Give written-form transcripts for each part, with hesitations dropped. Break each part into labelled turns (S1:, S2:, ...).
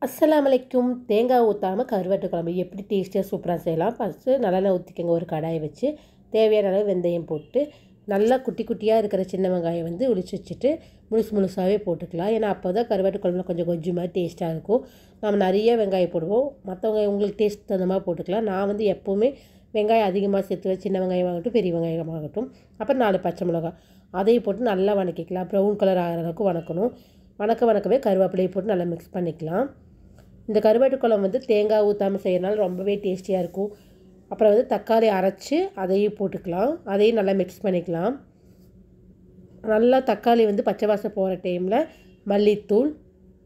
S1: அஸ்ஸலாமு அலைக்கும். தேங்காய் ஊற்றாமல் கருவாட்டு குழம்பு எப்படி டேஸ்டியாக சூப்பராக செய்யலாம். ஃபஸ்ட்டு நல்லெண்ணெய் ஊற்றிக்கங்க. ஒரு கடாயை வச்சு தேவையான அளவு வெந்தயம் போட்டு நல்லா குட்டி குட்டியாக இருக்கிற சின்ன வெங்காயம் வந்து உளிச்சு வச்சுட்டு முழுசாகவே போட்டுக்கலாம். ஏன்னா அப்போ தான் கருவாட்டு குழம்புல கொஞ்சம் கொஞ்சம் மாதிரி டேஸ்ட்டாக இருக்கும். நம்ம நிறைய வெங்காயம் போடுவோம். மற்றவங்க உங்களுக்கு டேஸ்ட் தகுந்த மாதிரி போட்டுக்கலாம். நான் வந்து எப்போவுமே வெங்காயம் அதிகமாக சேர்த்துவேன். சின்ன வெங்காயமாகட்டும் பெரிய வெங்காயமாகட்டும். அப்புறம் 4 பச்சை மிளகாய் அதையும் போட்டு நல்லா வணக்கிக்கலாம். ப்ரௌன் கலர் ஆகிற அளவுக்கு வணக்கணும். வணக்கவே கருவேப்பிலையை போட்டு நல்லா மிக்ஸ் பண்ணிக்கலாம். இந்த கருவாட்டு குழம்பு வந்து தேங்காய் ஊற்றாமல் செய்யறதுனால ரொம்பவே டேஸ்டியாக இருக்கும். அப்புறம் வந்து தக்காளி அரைச்சி அதையும் போட்டுக்கலாம். அதையும் நல்லா மிக்ஸ் பண்ணிக்கலாம். நல்லா தக்காளி வந்து பச்சை வாசம் போகிற டைமில் மல்லித்தூள்,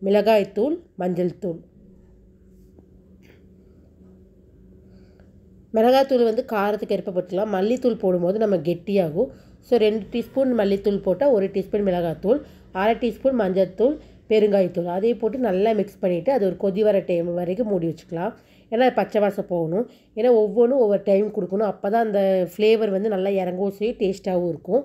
S1: மிளகாய்த்தூள், மஞ்சள் தூள். மிளகாய்த்தூள் வந்து காரத்துக்கு ஏற்ப போட்டுக்கலாம். மல்லித்தூள் போடும்போது நம்ம கெட்டியாகும். ஸோ 2 டீஸ்பூன் மல்லித்தூள் போட்டால் 1 டீஸ்பூன் மிளகாய்த்தூள், 1/2 டீஸ்பூன் மஞ்சள் தூள், பெருங்காயத்தூள் அதையும் போட்டு நல்லா மிக்ஸ் பண்ணிவிட்டு அது ஒரு கொதி வர டைம் வரைக்கும் மூடி வச்சுக்கலாம். ஏன்னா பச்சை வாசம் போகணும். ஏன்னா ஒவ்வொன்றும் ஒவ்வொரு டைம் கொடுக்கணும். அப்போ தான் அந்த ஃப்ளேவர் வந்து நல்லா இறங்கவும் செய்யும், டேஸ்ட்டாகவும் இருக்கும்.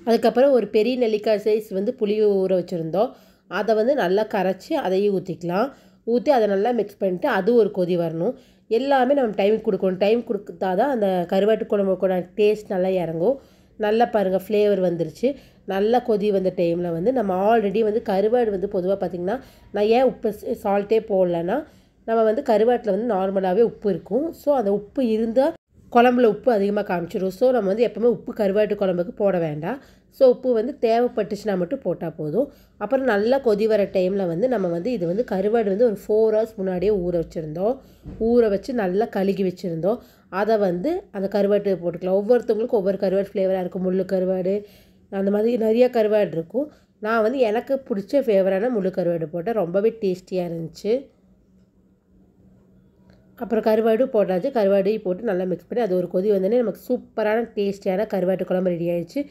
S1: அதுக்கப்புறம் ஒரு பெரிய நெல்லிக்காய் சைஸ் வந்து புளி ஊற வச்சுருந்தோம். அதை வந்து நல்லா கரைச்சி அதையும் ஊற்றிக்கலாம். ஊற்றி அதை நல்லா மிக்ஸ் பண்ணிவிட்டு அது ஒரு கொதி வரணும். எல்லாமே நம்ம டைம் கொடுக்கணும். டைம் கொடுத்தா தான் அந்த கருவாட்டு குழம்புக்கூட டேஸ்ட் நல்லா இறங்கும். நல்லா பாருங்கள் ஃப்ளேவர் வந்துருச்சு. நல்லா கொதி வந்த டைமில் வந்து நம்ம ஆல்ரெடி வந்து கருவாடு வந்து பொதுவாக பார்த்திங்கன்னா நான் ஏன் உப்பு சால்ட்டே போடலைன்னா நம்ம வந்து கருவாட்டில் வந்து நார்மலாகவே உப்பு இருக்கும். ஸோ அந்த உப்பு இருந்தால் குழம்புல உப்பு அதிகமாக காமிச்சிடும். ஸோ நம்ம வந்து எப்போவுமே உப்பு கருவாட்டு குழம்புக்கு போட வேண்டாம். ஸோ உப்பு வந்து தேவைப்பட்டுச்சுன்னா மட்டும் போட்டால் போதும். அப்புறம் நல்லா கொதி வர டைமில் வந்து நம்ம வந்து இது வந்து கருவாடு வந்து ஒரு 4 hours முன்னாடியே ஊற வச்சுருந்தோம். ஊற வச்சு நல்லா கழுகி வச்சுருந்தோம். அதை வந்து அந்த கருவாட்டு போட்டுக்கலாம். ஒவ்வொருத்தவங்களுக்கும் ஒவ்வொரு கருவாடு ஃப்ளேவராக இருக்கும். முள்ளு கருவாடு அந்த மாதிரி நிறைய கருவாடு இருக்கும். நான் வந்து எனக்கு பிடிச்ச ஃபேவரான முள்ளு கருவாடு போட்டேன். ரொம்பவே டேஸ்டியாக இருந்துச்சு. அப்புறம் கருவாடு போட்டாச்சு. கருவாடையும் போட்டு நல்லா மிக்ஸ் பண்ணி அது ஒரு கொதி வந்தோடனே நமக்கு சூப்பரான டேஸ்டியான கருவாட்டு குழம்பு ரெடி ஆகிடுச்சு.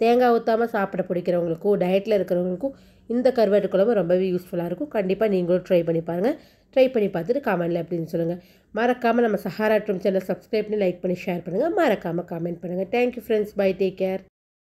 S1: தேங்காய் ஊற்றாமல் சாப்பிட பிடிக்கிறவங்களுக்கும் டயட்டில் இருக்கிறவங்களுக்கும் இந்த கருவாட்டு குழம்பு ரொம்பவே யூஸ்ஃபுல்லாக இருக்கும். கண்டிப்பாக நீங்களும் ட்ரை பண்ணி பாருங்கள். ட்ரை பண்ணி பார்த்துட்டு கமெண்ட்டில் எப்படின்னு சொல்லுங்கள். மறக்காமல் நம்ம சஹாரா ட்ரூம் சேனல் சப்ஸ்கிரைப் பண்ணி லைக் பண்ணி ஷேர் பண்ணுங்கள். மறக்காமல் கமெண்ட் பண்ணுங்கள். Thank you friends. Bye. Take care.